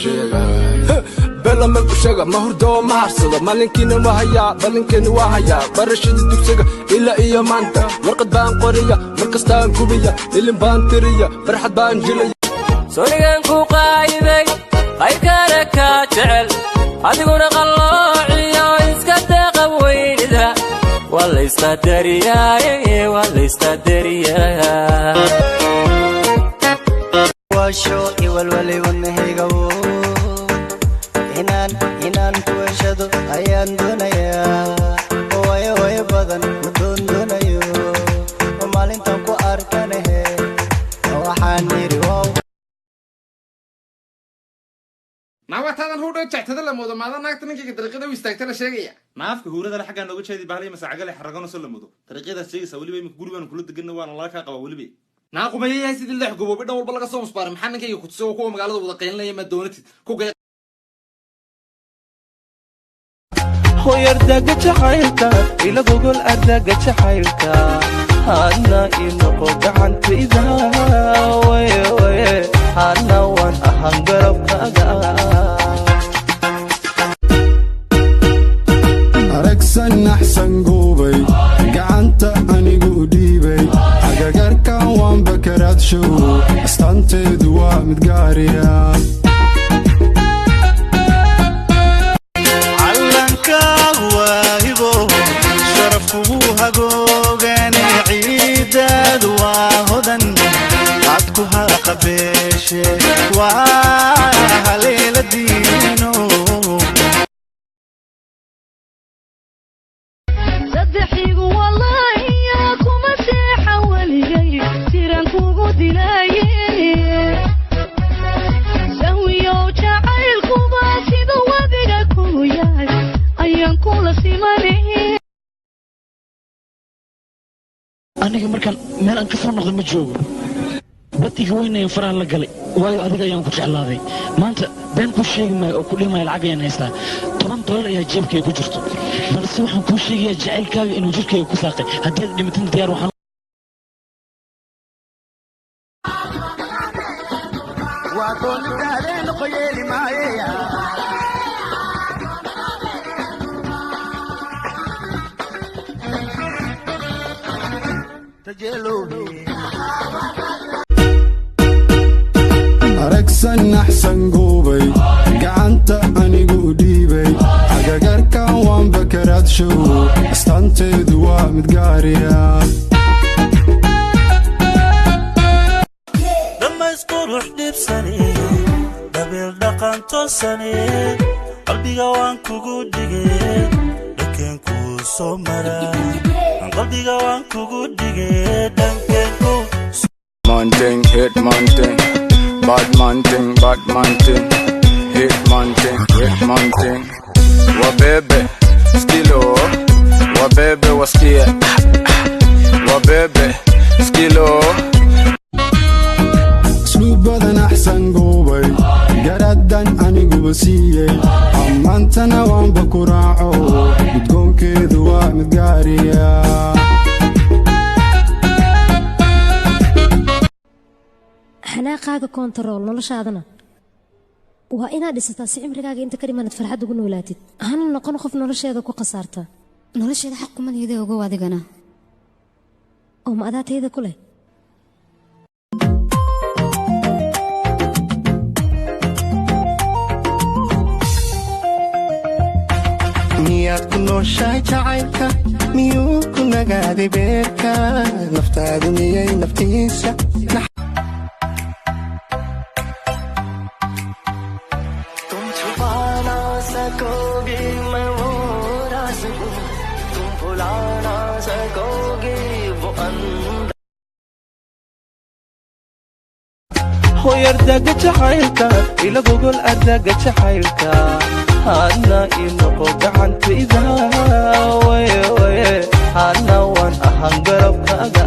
sheega bela mal ku sheega ma hurdo ma harsado maalinkina waa hayaa balinkina waa hayaa barashada dugsiga ilaa iyo maanta warqad baan qoriya markastaan kubiya ilin baan tiriya farxad baan jilaya sonigan ku qaayday qaybkana ka jecel adiguna qalloociyo iska deeqa weynida wala istadariyaa washo iwalwali wanahayga inaan kuwashado ayaan doonayaa wayo badan doonayo maalintan ku arkanahe waxaan yiri naawatadan hudho jactada la moodo maada naagta ninkii dariiqada u istaagtana sheegaya naafka huurada xagga nooga jeedi bahalay masacagale xaragano soo la moodo dariiqada sheegaysa waliba imika gurigan kula deganna waana la ka qaba waliba naaqumayay sidii leex goboobi dhan walba laga soo musbaaray maxaa ninkayga ku tusoo kuwa magaalada wada qeynlaya ma doonatid ku gay hoyar daga jacaylka ila gogol ardaga jacaylka hana inaqo gacantayda waye hana waan ahaan garabkaaga aragsan axsan goobay gacanta anigu dhiibay agagarkan waan bakaraadshow astaanteedu waa mid gaariya callankaagu waahibo sharafkugu hagoogane ciidaadu waa hodan aad ku haqabeeshe waa haleela diino saddexigu wallahi yaa kuma seexa weligay siran kugu dilaayeen sawiyow jacaylkuba sida wadiga kugu yahay ayaan kula simanay aniga markaan meel aan ka soo noqdo ma joogo badiga weynaya faraha la galay waayo adiga ayaan ku jeclaaday maanta been ku sheegi maayo oo ku dhimaya lacag ayaan haystaa $10 ayaa jeebkayga ku jirto balse waxaan kuu sheegayaa jacaylkaaga inuu jirkayga ku saaqay haddii aad dhimatin diyaar waxaan aragsan axsan goobay gacanta anigu dhiibay agagarkan waan bakaraadshow astaanteedu waa mid gaariya dhammaysqurux dhibsane dabeel dhaqan toosane qalbiga waan kugu dhige dhankeenkuu soo mara qalbiga waan kugu dhige dhankeenku mountain hit mountain bad mountain hit mountain wabebe skilo wabebe wasikia wabebe skilo asluubadan axsan goobay garadan aniguba siiyey ammaantana waanba ku raaco gudgoonkeedu waa mid gaariya xanaaqaaga koontarool noloshaadana waa inaad dhisataa si cimrigaaga inta ka dhimanad farxad ugu noolaatid hana noqon qof nolosheeda ku khasaarta nolosheeda xaq kuma niyada ogow adigana oo ma adaa tayada ku leh miyaad ku nooshahay jacaylka miyuu ku nagaaday beerka naftaadu miyay naftiisa hoyar daga jacaylka ila gogol ardaga jacaylka hana inaqo gacantayda waye hana waan ahaan garabkaaga